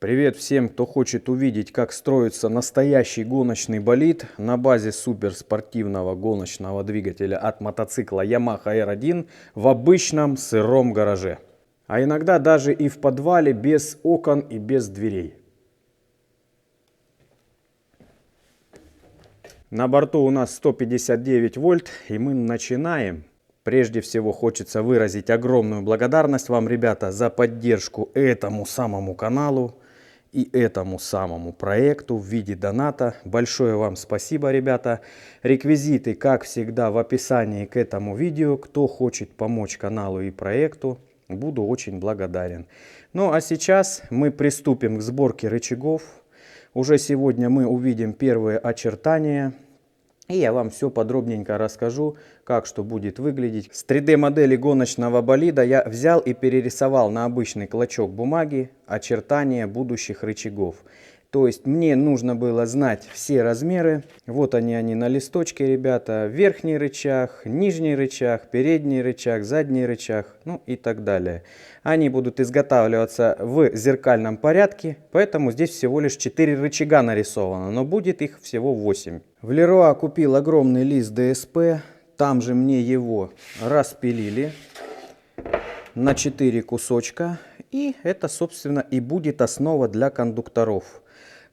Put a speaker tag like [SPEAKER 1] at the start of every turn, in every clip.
[SPEAKER 1] Привет всем, кто хочет увидеть, как строится настоящий гоночный болид на базе суперспортивного гоночного двигателя от мотоцикла Yamaha R1 в обычном сыром гараже. А иногда даже и в подвале без окон и без дверей. На борту у нас 159 вольт, и мы начинаем. Прежде всего хочется выразить огромную благодарность вам, ребята, за поддержку этому самому каналу и этому самому проекту в виде доната. Большое вам спасибо, ребята. Реквизиты, как всегда, в описании к этому видео. Кто хочет помочь каналу и проекту, буду очень благодарен. Ну а сейчас мы приступим к сборке рычагов. Уже сегодня мы увидим первые очертания. И я вам все подробненько расскажу, как что будет выглядеть. С 3D модели гоночного болида я взял и перерисовал на обычный клочок бумаги очертания будущих рычагов. То есть мне нужно было знать все размеры. Вот они на листочке, ребята. Верхний рычаг, нижний рычаг, передний рычаг, задний рычаг, ну и так далее. Они будут изготавливаться в зеркальном порядке, поэтому здесь всего лишь 4 рычага нарисовано, но будет их всего 8. В Леруа купил огромный лист ДСП, там же мне его распилили на 4 кусочка. И это, собственно, и будет основа для кондукторов.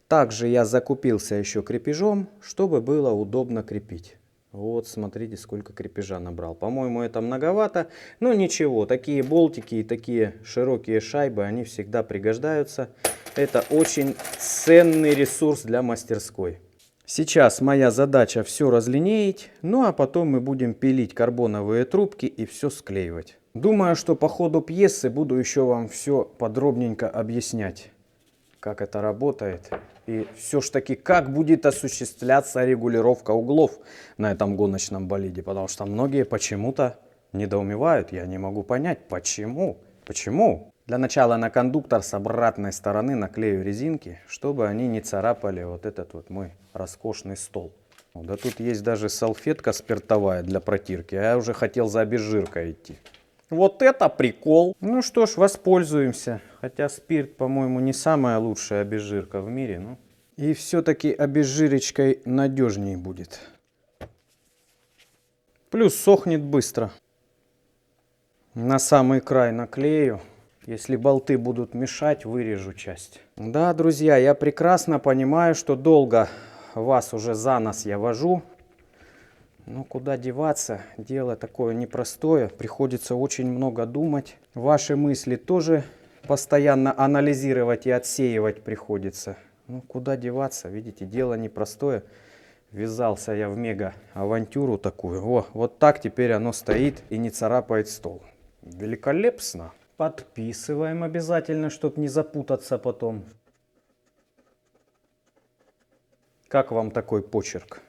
[SPEAKER 1] Также я закупился еще крепежом, чтобы было удобно крепить. Вот, смотрите, сколько крепежа набрал. По-моему, это многовато. Но ничего, такие болтики и такие широкие шайбы, они всегда пригождаются. Это очень ценный ресурс для мастерской. Сейчас моя задача все разлинеить, ну а потом мы будем пилить карбоновые трубки и все склеивать. Думаю, что по ходу пьесы буду еще вам все подробненько объяснять, как это работает. И все ж таки, как будет осуществляться регулировка углов на этом гоночном болиде. Потому что многие почему-то недоумевают. Я не могу понять, почему. Почему? Для начала на кондуктор с обратной стороны наклею резинки, чтобы они не царапали вот этот вот мой роскошный стол. Да тут есть даже салфетка спиртовая для протирки. А я уже хотел за обезжиркой идти. Вот это прикол! Ну что ж, воспользуемся. Хотя спирт, по-моему, не самая лучшая обезжирка в мире. Ну. И все-таки обезжирочкой надежнее будет. Плюс сохнет быстро. На самый край наклею. Если болты будут мешать, вырежу часть. Да, друзья, я прекрасно понимаю, что долго вас уже за нос я вожу. Ну, куда деваться? Дело такое непростое. Приходится очень много думать. Ваши мысли тоже постоянно анализировать и отсеивать приходится. Ну, куда деваться? Видите, дело непростое. Ввязался я в мега-авантюру такую. О, вот так теперь оно стоит и не царапает стол. Великолепно. Подписываем обязательно, чтобы не запутаться потом. Как вам такой почерк?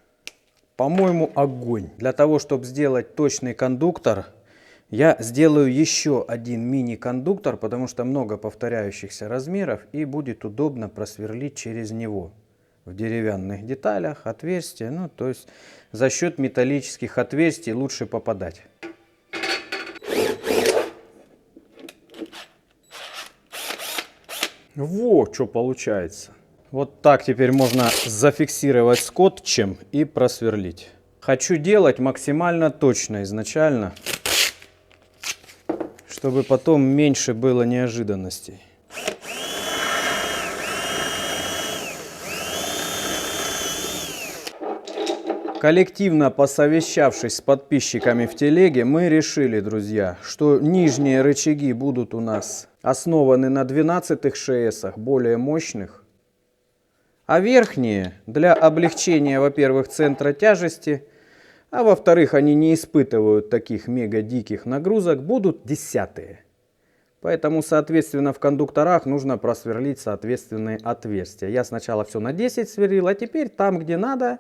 [SPEAKER 1] По-моему, огонь. Для того, чтобы сделать точный кондуктор, я сделаю еще один мини-кондуктор, потому что много повторяющихся размеров, и будет удобно просверлить через него. В деревянных деталях отверстия, ну, то есть за счет металлических отверстий лучше попадать. Во, что получается. Вот так теперь можно зафиксировать скотчем и просверлить. Хочу делать максимально точно изначально, чтобы потом меньше было неожиданностей. Коллективно посовещавшись с подписчиками в телеге, мы решили, друзья, что нижние рычаги будут у нас основаны на 12-х ШСах, более мощных. А верхние для облегчения, во-первых, центра тяжести, а во-вторых, они не испытывают таких мега диких нагрузок, будут 10-е. Поэтому, соответственно, в кондукторах нужно просверлить соответственные отверстия. Я сначала все на 10 сверлил, а теперь там, где надо,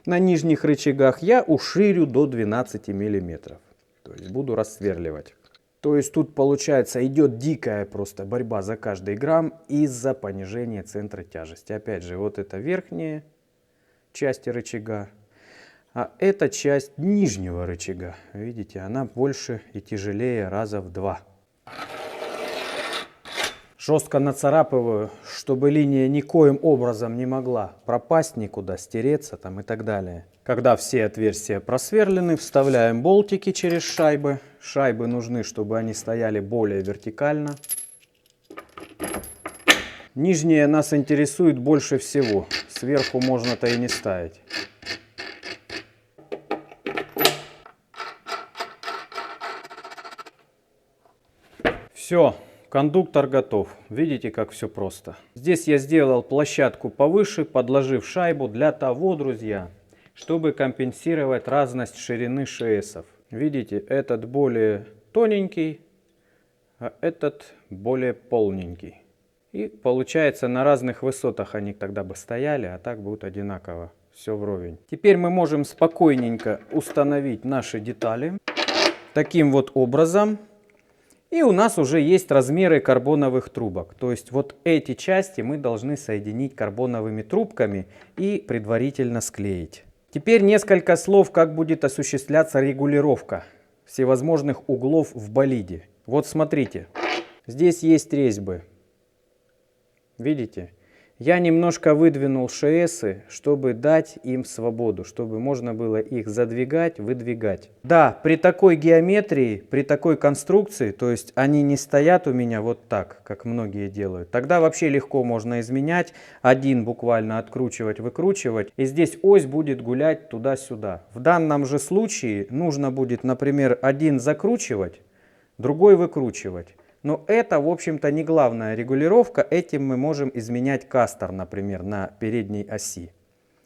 [SPEAKER 1] на нижних рычагах, я уширю до 12 мм. То есть буду рассверливать. То есть тут, получается, идет дикая просто борьба за каждый грамм из-за понижения центра тяжести. Опять же, вот это верхняя часть рычага, а это часть нижнего рычага. Видите, она больше и тяжелее раза в 2. Жестко нацарапываю, чтобы линия никоим образом не могла пропасть никуда, стереться там и так далее. Когда все отверстия просверлены, вставляем болтики через шайбы. Шайбы нужны, чтобы они стояли более вертикально. Нижние нас интересует больше всего. Сверху можно-то и не ставить. Все. Кондуктор готов. Видите, как все просто. Здесь я сделал площадку повыше, подложив шайбу для того, друзья, чтобы компенсировать разность ширины ШСов. Видите, этот более тоненький, а этот более полненький. И получается, на разных высотах они тогда бы стояли, а так будет одинаково. Все вровень. Теперь мы можем спокойненько установить наши детали. Таким вот образом. И у нас уже есть размеры карбоновых трубок. То есть вот эти части мы должны соединить карбоновыми трубками и предварительно склеить. Теперь несколько слов, как будет осуществляться регулировка всевозможных углов в болиде. Вот смотрите, здесь есть резьбы. Видите? Я немножко выдвинул ШСы, чтобы дать им свободу, чтобы можно было их задвигать, выдвигать. Да, при такой геометрии, при такой конструкции, то есть они не стоят у меня вот так, как многие делают, тогда вообще легко можно изменять, один буквально откручивать, выкручивать, и здесь ось будет гулять туда-сюда. В данном же случае нужно будет, например, один закручивать, другой выкручивать. Но это, в общем-то, не главная регулировка. Этим мы можем изменять кастер, например, на передней оси,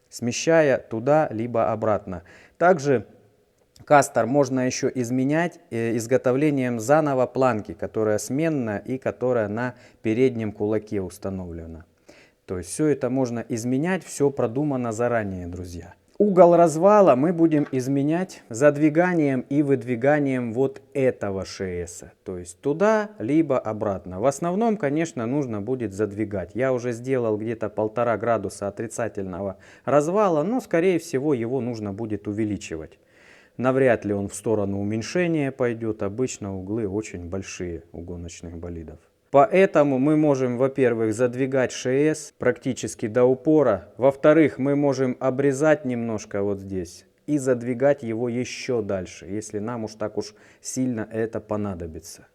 [SPEAKER 1] смещая туда либо обратно. Также кастер можно еще изменять изготовлением заново планки, которая сменная и которая на переднем кулаке установлена. То есть все это можно изменять, все продумано заранее, друзья. Угол развала мы будем изменять задвиганием и выдвиганием вот этого ШСа. То есть туда, либо обратно. В основном, конечно, нужно будет задвигать. Я уже сделал где-то 1,5 градуса отрицательного развала, но, скорее всего, его нужно будет увеличивать. Навряд ли он в сторону уменьшения пойдет. Обычно углы очень большие у гоночных болидов. Поэтому мы можем, во-первых, задвигать ШС практически до упора. Во-вторых, мы можем обрезать немножко вот здесь и задвигать его еще дальше, если нам уж так уж сильно это понадобится.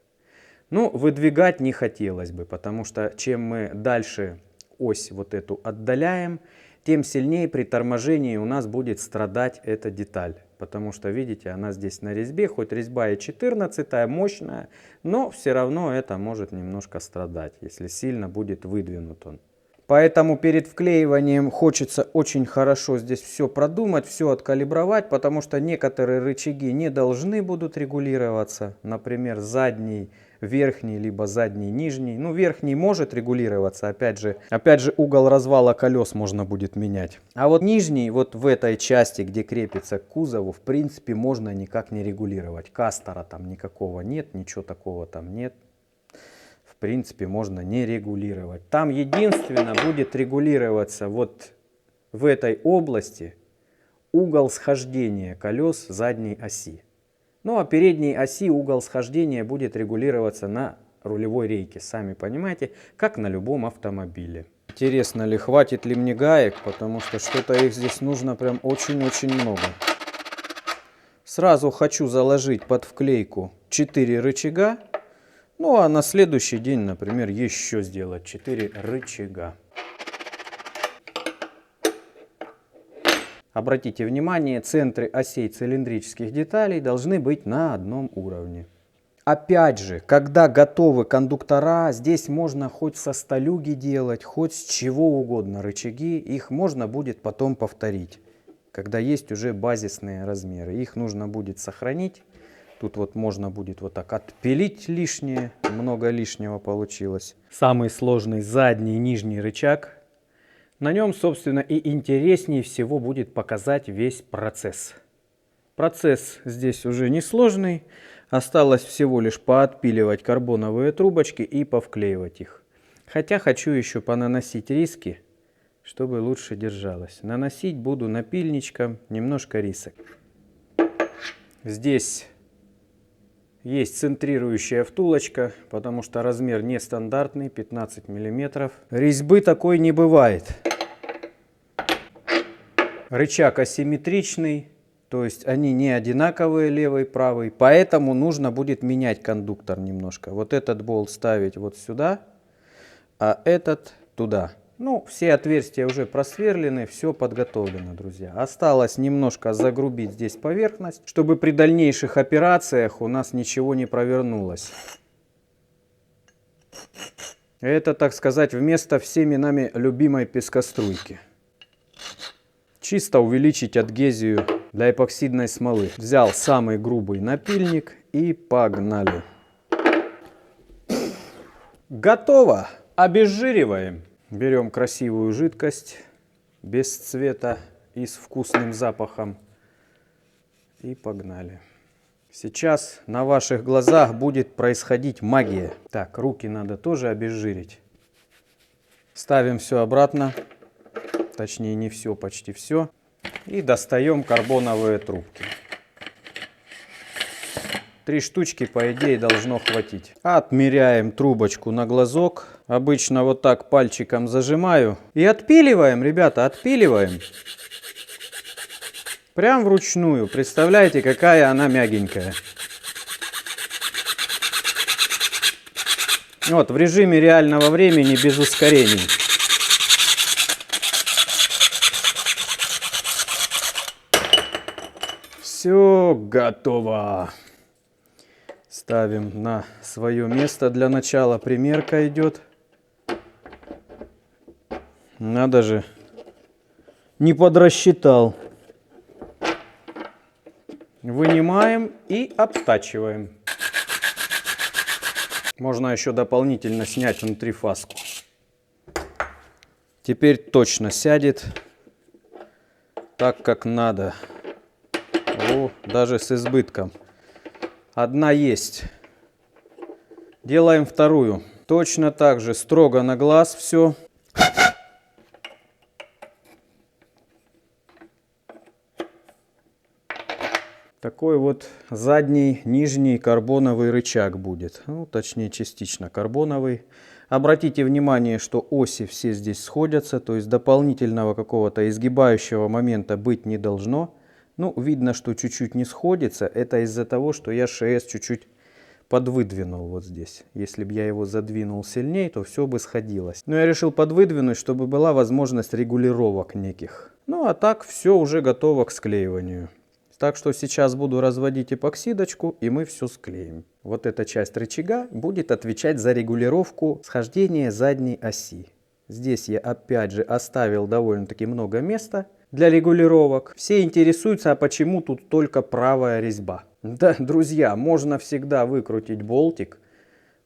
[SPEAKER 1] Ну, выдвигать не хотелось бы, потому что чем мы дальше ось вот эту отдаляем, тем сильнее при торможении у нас будет страдать эта деталь. Потому что, видите, она здесь на резьбе, хоть резьба и 14-я, мощная, но все равно это может немножко страдать, если сильно будет выдвинут он. Поэтому перед вклеиванием хочется очень хорошо здесь все продумать, все откалибровать, потому что некоторые рычаги не должны будут регулироваться. Например, задний, верхний, либо задний, нижний. Ну, верхний может регулироваться, опять же угол развала колес можно будет менять. А вот нижний, вот в этой части, где крепится к кузову, в принципе, можно никак не регулировать. Кастера там никакого нет, ничего такого там нет. В принципе, можно не регулировать. Там единственно будет регулироваться вот в этой области угол схождения колес задней оси. Ну а передней оси угол схождения будет регулироваться на рулевой рейке. Сами понимаете, как на любом автомобиле. Интересно ли, хватит ли мне гаек, потому что что-то их здесь нужно прям очень-очень много. Сразу хочу заложить под вклейку 4 рычага. Ну а на следующий день, например, еще сделать 4 рычага. Обратите внимание, центры осей цилиндрических деталей должны быть на одном уровне. Опять же, когда готовы кондуктора, здесь можно хоть со сталюги делать, хоть с чего угодно рычаги. Их можно будет потом повторить, когда есть уже базисные размеры. Их нужно будет сохранить. Тут вот можно будет вот так отпилить лишнее, много лишнего получилось. Самый сложный задний и нижний рычаг. На нем, собственно, и интереснее всего будет показать весь процесс. Процесс здесь уже несложный. Осталось всего лишь поотпиливать карбоновые трубочки и повклеивать их. Хотя хочу еще понаносить риски, чтобы лучше держалось. Наносить буду напильничком немножко рисок. Здесь Есть центрирующая втулочка, потому что размер нестандартный, 15 мм. Резьбы такой не бывает. Рычаг асимметричный, то есть они не одинаковые, левый, правый. Поэтому нужно будет менять кондуктор немножко. Вот этот болт ставить вот сюда, а этот туда. Ну, все отверстия уже просверлены, все подготовлено, друзья. Осталось немножко загрубить здесь поверхность, чтобы при дальнейших операциях у нас ничего не провернулось. Это, так сказать, вместо всеми нами любимой пескоструйки. Чисто увеличить адгезию для эпоксидной смолы. Взял самый грубый напильник и погнали. Готово! Обезжириваем. Берем красивую жидкость, без цвета и с вкусным запахом. И погнали. Сейчас на ваших глазах будет происходить магия. Так, руки надо тоже обезжирить. Ставим все обратно. Точнее, не все, почти все. И достаем карбоновые трубки. 3 штучки, по идее, должно хватить. Отмеряем трубочку на глазок. Обычно вот так пальчиком зажимаю. И отпиливаем, ребята, отпиливаем. Прям вручную. Представляете, какая она мягенькая. Вот, в режиме реального времени, без ускорений. Все готово. Ставим на свое место. Для начала примерка идет. Надо же. Не подрасчитал. Вынимаем и обтачиваем. Можно еще дополнительно снять внутрифаску. Теперь точно сядет так, как надо. О, даже с избытком. Одна есть. Делаем вторую. Точно так же, строго на глаз все. Такой вот задний, нижний карбоновый рычаг будет. Ну, точнее, частично карбоновый. Обратите внимание, что оси все здесь сходятся, то есть дополнительного какого-то изгибающего момента быть не должно. Ну, видно, что чуть-чуть не сходится. Это из-за того, что я ШС чуть-чуть подвыдвинул вот здесь. Если бы я его задвинул сильнее, то все бы сходилось. Но я решил подвыдвинуть, чтобы была возможность регулировок неких. Ну, а так все уже готово к склеиванию. Так что сейчас буду разводить эпоксидочку, и мы все склеим. Вот эта часть рычага будет отвечать за регулировку схождения задней оси. Здесь я опять же оставил довольно-таки много места для регулировок. Все интересуются, а почему тут только правая резьба. Да, друзья, можно всегда выкрутить болтик,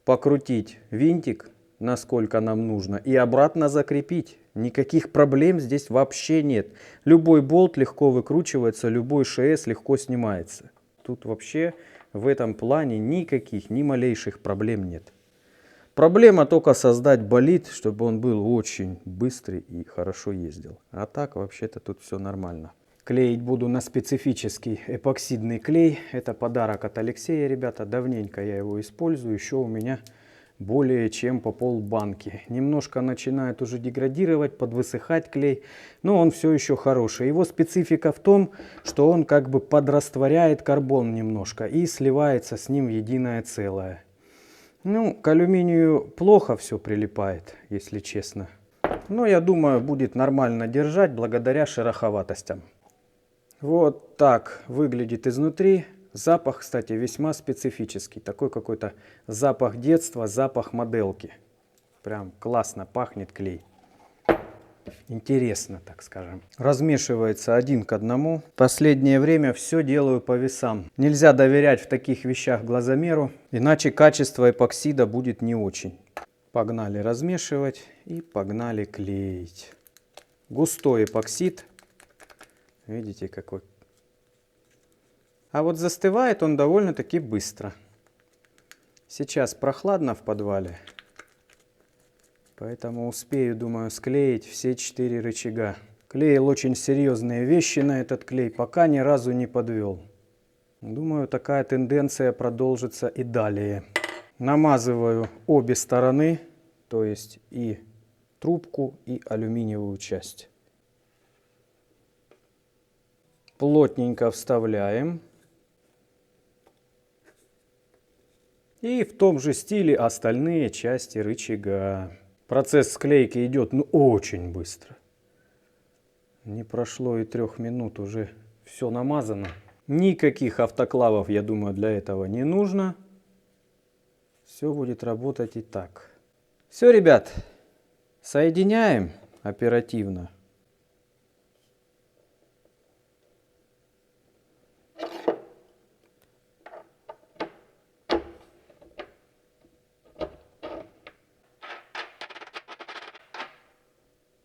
[SPEAKER 1] покрутить винтик, насколько нам нужно, и обратно закрепить. Никаких проблем здесь вообще нет. Любой болт легко выкручивается, любой ШС легко снимается. Тут вообще в этом плане никаких, ни малейших проблем нет. Проблема только создать болид, чтобы он был очень быстрый и хорошо ездил. А так вообще-то тут все нормально. Клеить буду на специфический эпоксидный клей. Это подарок от Алексея, ребята. Давненько я его использую. Еще у меня более чем по полбанки. Немножко начинает уже деградировать, подвысыхать клей. Но он все еще хороший. Его специфика в том, что он как бы подрастворяет карбон немножко и сливается с ним в единое целое. Ну, к алюминию плохо все прилипает, если честно. Но я думаю, будет нормально держать благодаря шероховатостям. Вот так выглядит изнутри. Запах, кстати, весьма специфический. Такой какой-то запах детства, запах моделки. Прям классно пахнет клей. Интересно, так скажем. Размешивается 1 к 1. Последнее время все делаю по весам. Нельзя доверять в таких вещах глазомеру, иначе качество эпоксида будет не очень. Погнали размешивать и погнали клеить. Густой эпоксид. Видите, какой. А вот застывает он довольно-таки быстро. Сейчас прохладно в подвале. Поэтому успею, думаю, склеить все 4 рычага. Клеил очень серьезные вещи на этот клей, пока ни разу не подвел. Думаю, такая тенденция продолжится и далее. Намазываю обе стороны, то есть и трубку, и алюминиевую часть. Плотненько вставляем. И в том же стиле остальные части рычага. Процесс склейки идет очень быстро. Не прошло и 3 минут, уже все намазано. Никаких автоклавов, я думаю, для этого не нужно. Все будет работать и так. Все, ребят, соединяем оперативно.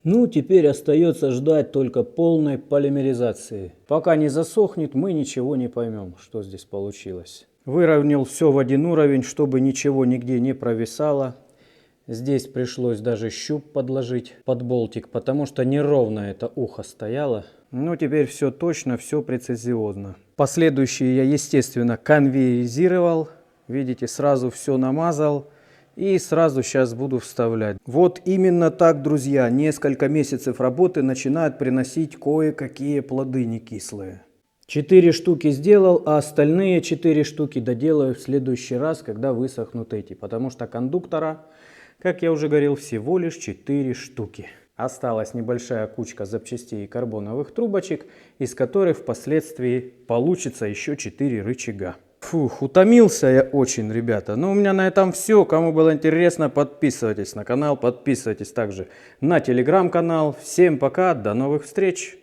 [SPEAKER 1] Ну, теперь остается ждать только полной полимеризации. Пока не засохнет, мы ничего не поймем, что здесь получилось. Выровнял все в один уровень, чтобы ничего нигде не провисало. Здесь пришлось даже щуп подложить под болтик, потому что неровно это ухо стояло. Ну, теперь все точно, все прецизиозно. Последующие я, естественно, конвейеризировал. Видите, сразу все намазал. И сразу сейчас буду вставлять. Вот именно так, друзья, несколько месяцев работы начинают приносить кое-какие плоды не кислые. 4 штуки сделал, а остальные 4 штуки доделаю в следующий раз, когда высохнут эти. Потому что кондуктора, как я уже говорил, всего лишь 4 штуки. Осталась небольшая кучка запчастей и карбоновых трубочек, из которых впоследствии получится еще 4 рычага. Фух, утомился я очень, ребята. Но у меня на этом все. Кому было интересно, подписывайтесь на канал, подписывайтесь также на телеграм-канал. Всем пока, до новых встреч!